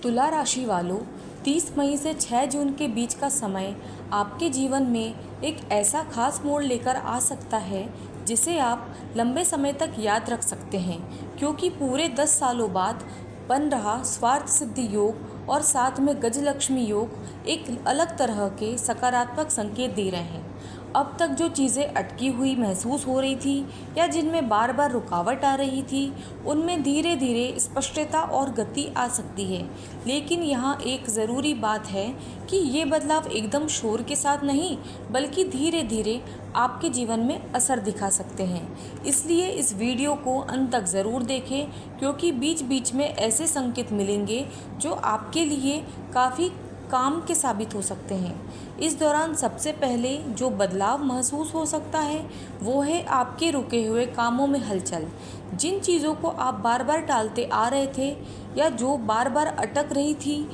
तुला राशि वालों, 30 मई से 6 जून के बीच का समय आपके जीवन में एक ऐसा खास मोड़ लेकर आ सकता है जिसे आप लंबे समय तक याद रख सकते हैं, क्योंकि पूरे 10 सालों बाद बन रहा स्वार्थ सिद्धि योग और साथ में गजलक्ष्मी योग एक अलग तरह के सकारात्मक संकेत दे रहे हैं। अब तक जो चीज़ें अटकी हुई महसूस हो रही थी या जिनमें बार बार रुकावट आ रही थी, उनमें धीरे धीरे स्पष्टता और गति आ सकती है। लेकिन यहाँ एक ज़रूरी बात है कि ये बदलाव एकदम शोर के साथ नहीं, बल्कि धीरे धीरे आपके जीवन में असर दिखा सकते हैं। इसलिए इस वीडियो को अंत तक ज़रूर देखें, क्योंकि बीच बीच में ऐसे संकेत मिलेंगे जो आपके लिए काफ़ी काम के साबित हो सकते हैं। इस दौरान सबसे पहले जो बदलाव महसूस हो सकता है वो है आपके रुके हुए कामों में हलचल। जिन चीज़ों को आप बार बार टालते आ रहे थे या जो बार बार अटक रही थी,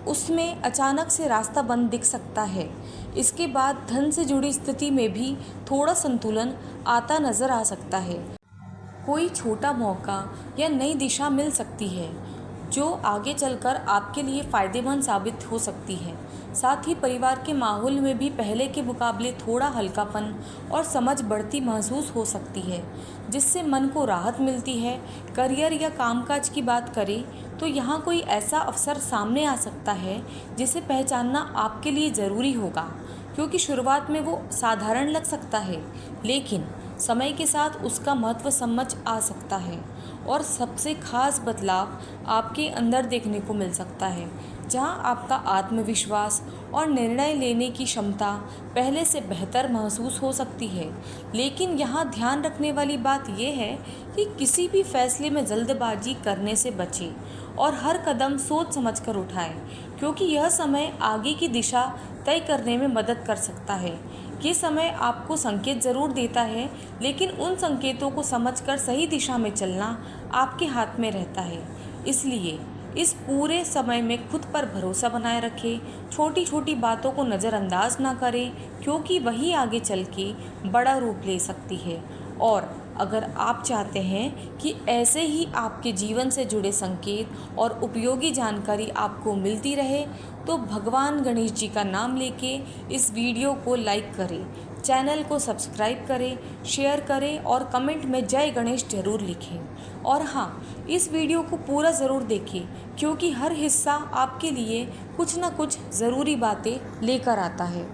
उसमें अचानक से रास्ता बंद दिख सकता है। इसके बाद धन से जुड़ी स्थिति में भी थोड़ा संतुलन आता नज़र आ सकता है। कोई छोटा मौका या नई दिशा मिल सकती है जो आगे चलकर आपके लिए फ़ायदेमंद साबित हो सकती है। साथ ही परिवार के माहौल में भी पहले के मुकाबले थोड़ा हल्कापन और समझ बढ़ती महसूस हो सकती है, जिससे मन को राहत मिलती है। करियर या कामकाज की बात करें तो यहाँ कोई ऐसा अवसर सामने आ सकता है जिसे पहचानना आपके लिए ज़रूरी होगा, क्योंकि शुरुआत में वो साधारण लग सकता है, लेकिन समय के साथ उसका महत्व समझ आ सकता है। और सबसे खास बदलाव आपके अंदर देखने को मिल सकता है, जहां आपका आत्मविश्वास और निर्णय लेने की क्षमता पहले से बेहतर महसूस हो सकती है। लेकिन यहाँ ध्यान रखने वाली बात यह है कि किसी भी फैसले में जल्दबाजी करने से बचें और हर कदम सोच समझकर उठाएं, क्योंकि यह समय आगे की दिशा तय करने में मदद कर सकता है। ये समय आपको संकेत ज़रूर देता है, लेकिन उन संकेतों को समझकर सही दिशा में चलना आपके हाथ में रहता है। इसलिए इस पूरे समय में खुद पर भरोसा बनाए रखें, छोटी छोटी बातों को नज़रअंदाज ना करें, क्योंकि वही आगे चल के बड़ा रूप ले सकती है। और अगर आप चाहते हैं कि ऐसे ही आपके जीवन से जुड़े संकेत और उपयोगी जानकारी आपको मिलती रहे, तो भगवान गणेश जी का नाम लेके इस वीडियो को लाइक करें, चैनल को सब्सक्राइब करें, शेयर करें और कमेंट में जय गणेश जरूर लिखें। और हाँ, इस वीडियो को पूरा ज़रूर देखें, क्योंकि हर हिस्सा आपके लिए कुछ ना कुछ ज़रूरी बातें लेकर आता है।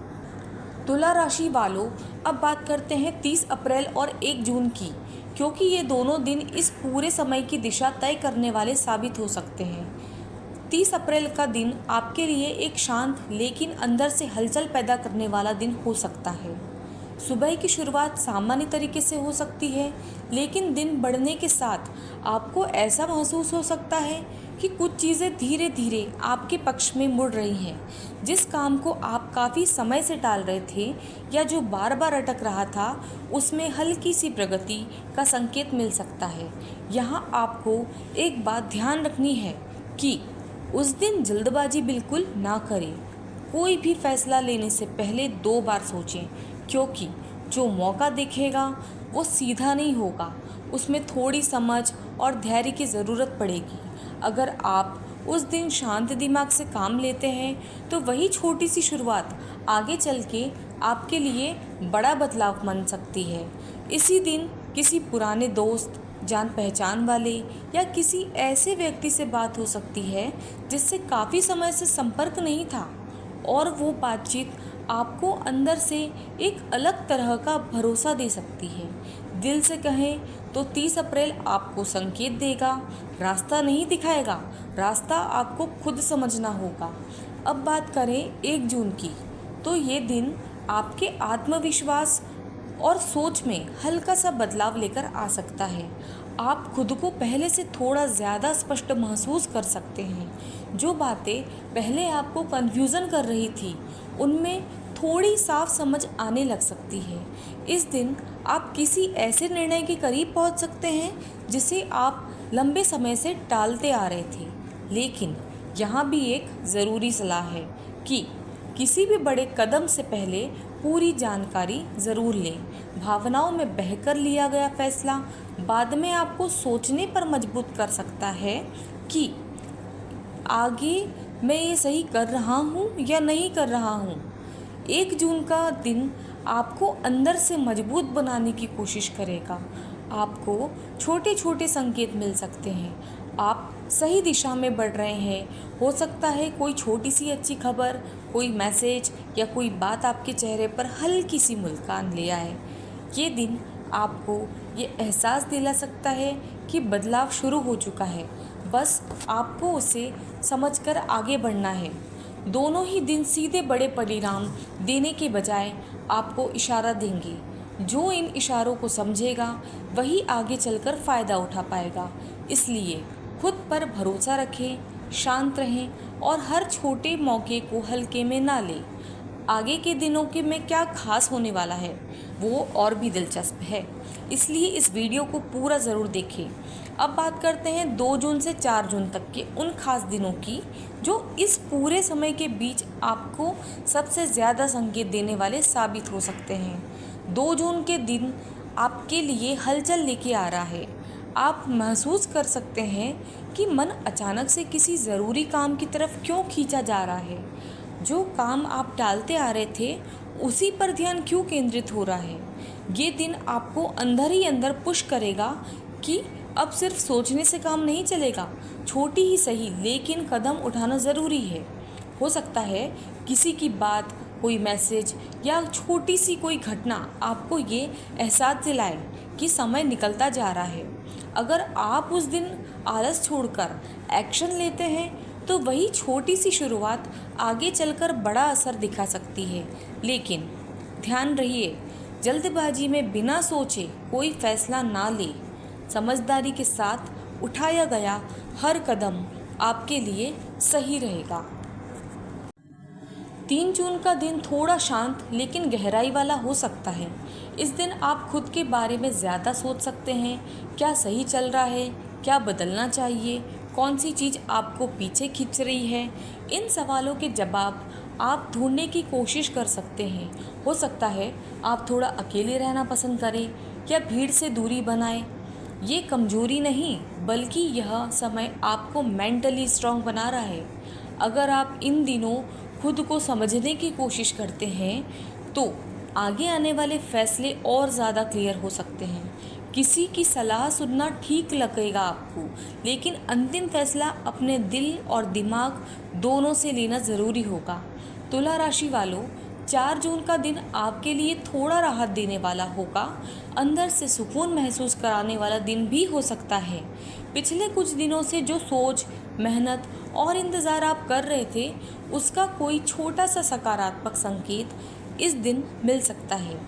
तुला राशि वालों, अब बात करते हैं 30 अप्रैल और 1 जून की, क्योंकि ये दोनों दिन इस पूरे समय की दिशा तय करने वाले साबित हो सकते हैं। 30 अप्रैल का दिन आपके लिए एक शांत लेकिन अंदर से हलचल पैदा करने वाला दिन हो सकता है। सुबह की शुरुआत सामान्य तरीके से हो सकती है, लेकिन दिन बढ़ने के साथ आपको ऐसा महसूस हो सकता है कि कुछ चीज़ें धीरे धीरे आपके पक्ष में मुड़ रही हैं। जिस काम को आप काफ़ी समय से टाल रहे थे या जो बार बार अटक रहा था, उसमें हल्की सी प्रगति का संकेत मिल सकता है। यहाँ आपको एक बात ध्यान रखनी है कि उस दिन जल्दबाजी बिल्कुल ना करें। कोई भी फैसला लेने से पहले 2 बार सोचें, क्योंकि जो मौका दिखेगा वो सीधा नहीं होगा, उसमें थोड़ी समझ और धैर्य की ज़रूरत पड़ेगी। अगर आप उस दिन शांत दिमाग से काम लेते हैं तो वही छोटी सी शुरुआत आगे चल के आपके लिए बड़ा बदलाव बन सकती है। इसी दिन किसी पुराने दोस्त, जान पहचान वाले या किसी ऐसे व्यक्ति से बात हो सकती है जिससे काफ़ी समय से संपर्क नहीं था, और वो बातचीत आपको अंदर से एक अलग तरह का भरोसा दे सकती है। दिल से कहें तो 30 अप्रैल आपको संकेत देगा, रास्ता नहीं दिखाएगा, रास्ता आपको खुद समझना होगा। अब बात करें 1 जून की, तो ये दिन आपके आत्मविश्वास और सोच में हल्का सा बदलाव लेकर आ सकता है। आप खुद को पहले से थोड़ा ज़्यादा स्पष्ट महसूस कर सकते हैं। जो बातें पहले आपको कन्फ्यूज़न कर रही थी, उनमें थोड़ी साफ समझ आने लग सकती है। इस दिन आप किसी ऐसे निर्णय के करीब पहुंच सकते हैं जिसे आप लंबे समय से टालते आ रहे थे। लेकिन यहाँ भी एक ज़रूरी सलाह है कि किसी भी बड़े कदम से पहले पूरी जानकारी ज़रूर लें। भावनाओं में बहकर लिया गया फैसला बाद में आपको सोचने पर मजबूर कर सकता है कि आगे मैं ये सही कर रहा हूँ या नहीं कर रहा हूँ। 1 जून का दिन आपको अंदर से मजबूत बनाने की कोशिश करेगा। आपको छोटे छोटे संकेत मिल सकते हैं, आप सही दिशा में बढ़ रहे हैं। हो सकता है कोई छोटी सी अच्छी खबर, कोई मैसेज या कोई बात आपके चेहरे पर हल्की सी मुस्कान ले आए। ये दिन आपको ये एहसास दिला सकता है कि बदलाव शुरू हो चुका है, बस आपको उसे समझकर आगे बढ़ना है। दोनों ही दिन सीधे बड़े परिणाम देने के बजाय आपको इशारा देंगे। जो इन इशारों को समझेगा वही आगे चलकर फ़ायदा उठा पाएगा। इसलिए खुद पर भरोसा रखें, शांत रहें और हर छोटे मौके को हल्के में ना लें। आगे के दिनों के में क्या खास होने वाला है वो और भी दिलचस्प है, इसलिए इस वीडियो को पूरा ज़रूर देखें। अब बात करते हैं 2 जून से 4 जून तक के उन खास दिनों की जो इस पूरे समय के बीच आपको सबसे ज़्यादा संकेत देने वाले साबित हो सकते हैं। 2 जून के दिन आपके लिए हलचल लेके आ रहा है। आप महसूस कर सकते हैं कि मन अचानक से किसी ज़रूरी काम की तरफ क्यों खींचा जा रहा है। जो काम आप टालते आ रहे थे उसी पर ध्यान क्यों केंद्रित हो रहा है। ये दिन आपको अंदर ही अंदर पुश करेगा कि अब सिर्फ सोचने से काम नहीं चलेगा, छोटी ही सही लेकिन कदम उठाना ज़रूरी है। हो सकता है किसी की बात, कोई मैसेज या छोटी सी कोई घटना आपको ये एहसास दिलाए कि समय निकलता जा रहा है। अगर आप उस दिन आलस छोड़कर एक्शन लेते हैं तो वही छोटी सी शुरुआत आगे चलकर बड़ा असर दिखा सकती है। लेकिन ध्यान रहिए, जल्दबाजी में बिना सोचे कोई फैसला ना ले। समझदारी के साथ उठाया गया हर कदम आपके लिए सही रहेगा। 3 जून का दिन थोड़ा शांत लेकिन गहराई वाला हो सकता है। इस दिन आप खुद के बारे में ज़्यादा सोच सकते हैं। क्या सही चल रहा है, क्या बदलना चाहिए, कौन सी चीज़ आपको पीछे खींच रही है। इन सवालों के जवाब आप ढूंढने की कोशिश कर सकते हैं। हो सकता है आप थोड़ा अकेले रहना पसंद करें या भीड़ से दूरी बनाएं। ये कमजोरी नहीं बल्कि यह समय आपको मेंटली स्ट्रांग बना रहा है। अगर आप इन दिनों खुद को समझने की कोशिश करते हैं तो आगे आने वाले फैसले और ज़्यादा क्लियर हो सकते हैं। किसी की सलाह सुनना ठीक लगेगा आपको, लेकिन अंतिम फैसला अपने दिल और दिमाग दोनों से लेना ज़रूरी होगा। तुला राशि वालों, 4 जून का दिन आपके लिए थोड़ा राहत देने वाला होगा। अंदर से सुकून महसूस कराने वाला दिन भी हो सकता है। पिछले कुछ दिनों से जो सोच, मेहनत और इंतज़ार आप कर रहे थे उसका कोई छोटा सा सकारात्मक संकेत इस दिन मिल सकता है।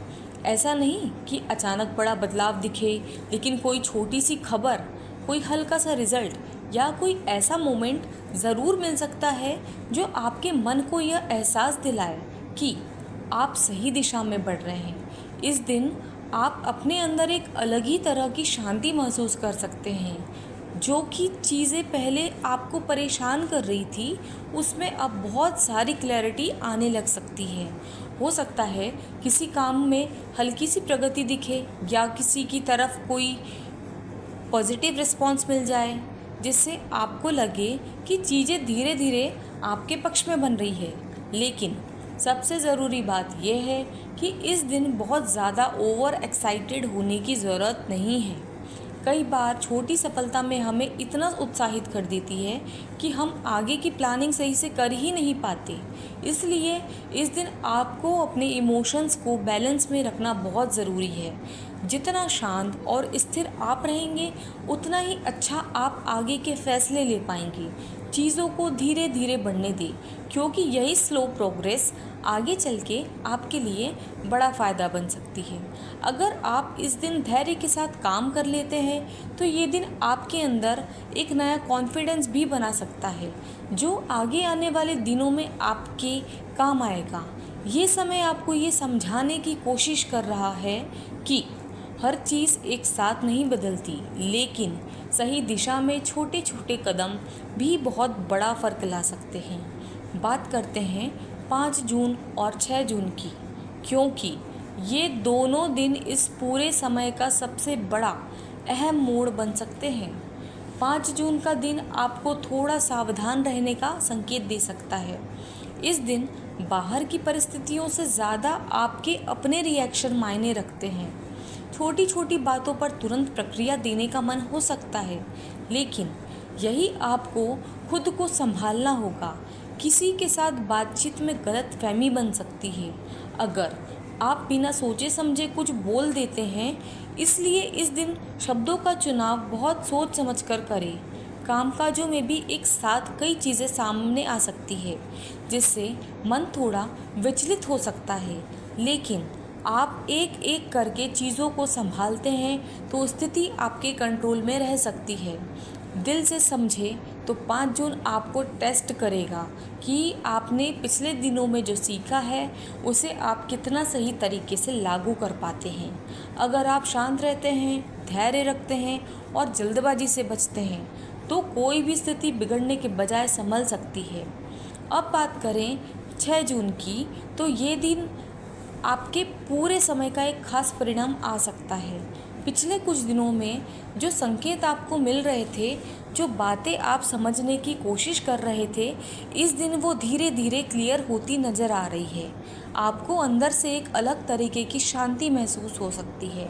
ऐसा नहीं कि अचानक बड़ा बदलाव दिखे, लेकिन कोई छोटी सी खबर, कोई हल्का सा रिजल्ट या कोई ऐसा मोमेंट ज़रूर मिल सकता है जो आपके मन को यह एहसास दिलाए कि आप सही दिशा में बढ़ रहे हैं। इस दिन आप अपने अंदर एक अलग ही तरह की शांति महसूस कर सकते हैं। जो कि चीज़ें पहले आपको परेशान कर रही थी उसमें अब बहुत सारी क्लैरिटी आने लग सकती है। हो सकता है किसी काम में हल्की सी प्रगति दिखे या किसी की तरफ कोई पॉजिटिव रिस्पॉन्स मिल जाए जिससे आपको लगे कि चीज़ें धीरे धीरे आपके पक्ष में बन रही है। लेकिन सबसे ज़रूरी बात यह है कि इस दिन बहुत ज़्यादा ओवर एक्साइटेड होने की ज़रूरत नहीं है। कई बार छोटी सफलता में हमें इतना उत्साहित कर देती है कि हम आगे की प्लानिंग सही से कर ही नहीं पाते। इसलिए इस दिन आपको अपने इमोशंस को बैलेंस में रखना बहुत ज़रूरी है। जितना शांत और स्थिर आप रहेंगे उतना ही अच्छा आप आगे के फैसले ले पाएंगे। चीज़ों को धीरे धीरे बढ़ने दें, क्योंकि यही स्लो प्रोग्रेस आगे चल के आपके लिए बड़ा फ़ायदा बन सकती है। अगर आप इस दिन धैर्य के साथ काम कर लेते हैं तो ये दिन आपके अंदर एक नया कॉन्फिडेंस भी बना सकता है जो आगे आने वाले दिनों में आपके काम आएगा। ये समय आपको ये समझाने की कोशिश कर रहा है कि हर चीज़ एक साथ नहीं बदलती, लेकिन सही दिशा में छोटे छोटे कदम भी बहुत बड़ा फ़र्क ला सकते हैं। बात करते हैं 5 जून और 6 जून की, क्योंकि ये दोनों दिन इस पूरे समय का सबसे बड़ा अहम मोड़ बन सकते हैं। 5 जून का दिन आपको थोड़ा सावधान रहने का संकेत दे सकता है। इस दिन बाहर की परिस्थितियों से ज़्यादा आपके अपने रिएक्शन मायने रखते हैं। छोटी छोटी बातों पर तुरंत प्रक्रिया देने का मन हो सकता है, लेकिन यही आपको खुद को संभालना होगा। किसी के साथ बातचीत में गलतफहमी बन सकती है अगर आप बिना सोचे समझे कुछ बोल देते हैं, इसलिए इस दिन शब्दों का चुनाव बहुत सोच समझ कर करें। कामकाजों में भी एक साथ कई चीज़ें सामने आ सकती है, जिससे मन थोड़ा विचलित हो सकता है, लेकिन आप एक एक करके चीज़ों को संभालते हैं तो स्थिति आपके कंट्रोल में रह सकती है। दिल से समझे तो 5 जून आपको टेस्ट करेगा कि आपने पिछले दिनों में जो सीखा है उसे आप कितना सही तरीके से लागू कर पाते हैं। अगर आप शांत रहते हैं, धैर्य रखते हैं और जल्दबाजी से बचते हैं तो कोई भी स्थिति बिगड़ने के बजाय संभल सकती है। अब बात करें 6 जून की, तो ये दिन आपके पूरे समय का एक खास परिणाम आ सकता है। पिछले कुछ दिनों में जो संकेत आपको मिल रहे थे, जो बातें आप समझने की कोशिश कर रहे थे, इस दिन वो धीरे धीरे क्लियर होती नज़र आ रही है। आपको अंदर से एक अलग तरीके की शांति महसूस हो सकती है,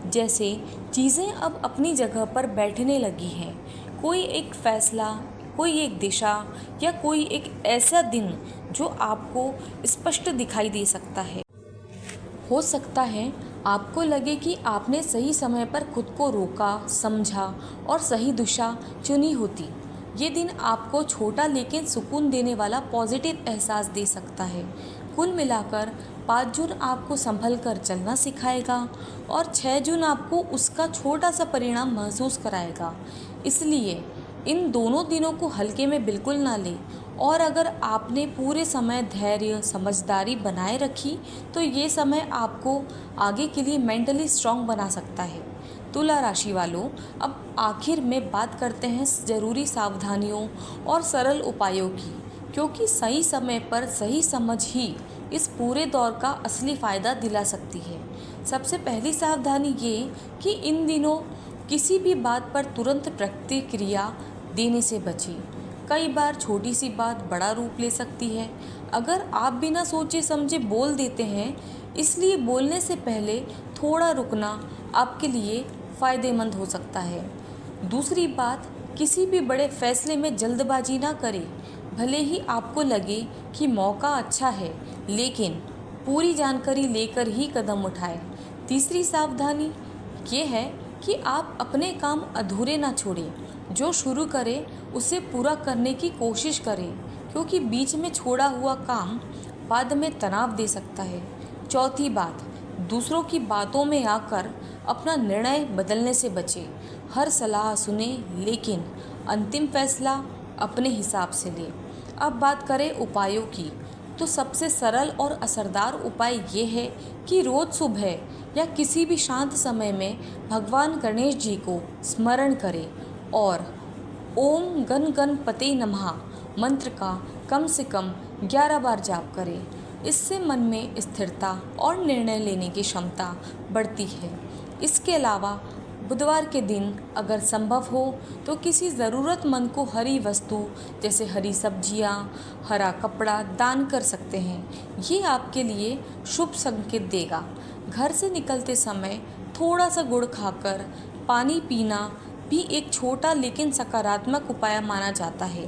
जैसे चीज़ें अब अपनी जगह पर बैठने लगी हैं। कोई एक फैसला, कोई एक दिशा या कोई एक ऐसा दिन जो आपको स्पष्ट दिखाई दे सकता है। हो सकता है आपको लगे कि आपने सही समय पर खुद को रोका, समझा और सही दिशा चुनी होती। ये दिन आपको छोटा लेकिन सुकून देने वाला पॉजिटिव एहसास दे सकता है। कुल मिलाकर 5 जून आपको संभल कर चलना सिखाएगा और 6 जून आपको उसका छोटा सा परिणाम महसूस कराएगा। इसलिए इन दोनों दिनों को हल्के में बिल्कुल ना लें, और अगर आपने पूरे समय धैर्य, समझदारी बनाए रखी तो ये समय आपको आगे के लिए मेंटली स्ट्रांग बना सकता है। तुला राशि वालों, अब आखिर में बात करते हैं ज़रूरी सावधानियों और सरल उपायों की, क्योंकि सही समय पर सही समझ ही इस पूरे दौर का असली फ़ायदा दिला सकती है। सबसे पहली सावधानी ये कि इन दिनों किसी भी बात पर तुरंत प्रतिक्रिया देने से बचें। कई बार छोटी सी बात बड़ा रूप ले सकती है अगर आप बिना सोचे समझे बोल देते हैं, इसलिए बोलने से पहले थोड़ा रुकना आपके लिए फ़ायदेमंद हो सकता है। दूसरी बात, किसी भी बड़े फैसले में जल्दबाजी ना करें। भले ही आपको लगे कि मौका अच्छा है, लेकिन पूरी जानकारी लेकर ही कदम उठाएं। तीसरी सावधानी ये है कि आप अपने काम अधूरे ना छोड़ें। जो शुरू करें उसे पूरा करने की कोशिश करें, क्योंकि बीच में छोड़ा हुआ काम बाद में तनाव दे सकता है। चौथी बात, दूसरों की बातों में आकर अपना निर्णय बदलने से बचें। हर सलाह सुने, लेकिन अंतिम फैसला अपने हिसाब से लें। अब बात करें उपायों की, तो सबसे सरल और असरदार उपाय ये है कि रोज़ सुबह या किसी भी शांत समय में भगवान गणेश जी को स्मरण करें और ओम गण गणपते नमः मंत्र का कम से कम 11 बार जाप करें। इससे मन में स्थिरता और निर्णय लेने की क्षमता बढ़ती है। इसके अलावा बुधवार के दिन अगर संभव हो तो किसी ज़रूरतमंद को हरी वस्तु जैसे हरी सब्जियां, हरा कपड़ा दान कर सकते हैं। ये आपके लिए शुभ संकेत देगा। घर से निकलते समय थोड़ा सा गुड़ खाकर पानी पीना भी एक छोटा लेकिन सकारात्मक उपाय माना जाता है,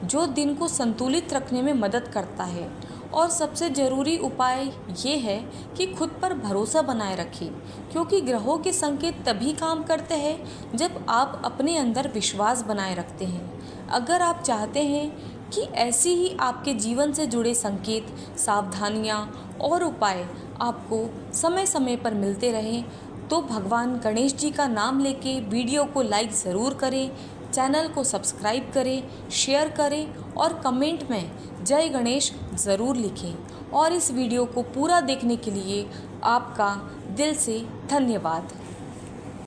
जो दिन को संतुलित रखने में मदद करता है। और सबसे ज़रूरी उपाय ये है कि खुद पर भरोसा बनाए रखें, क्योंकि ग्रहों के संकेत तभी काम करते हैं जब आप अपने अंदर विश्वास बनाए रखते हैं। अगर आप चाहते हैं कि ऐसे ही आपके जीवन से जुड़े संकेत, सावधानियाँ और उपाय आपको समय समय पर मिलते रहें, तो भगवान गणेश जी का नाम लेके वीडियो को लाइक ज़रूर करें, चैनल को सब्सक्राइब करें, शेयर करें और कमेंट में जय गणेश ज़रूर लिखें। और इस वीडियो को पूरा देखने के लिए आपका दिल से धन्यवाद।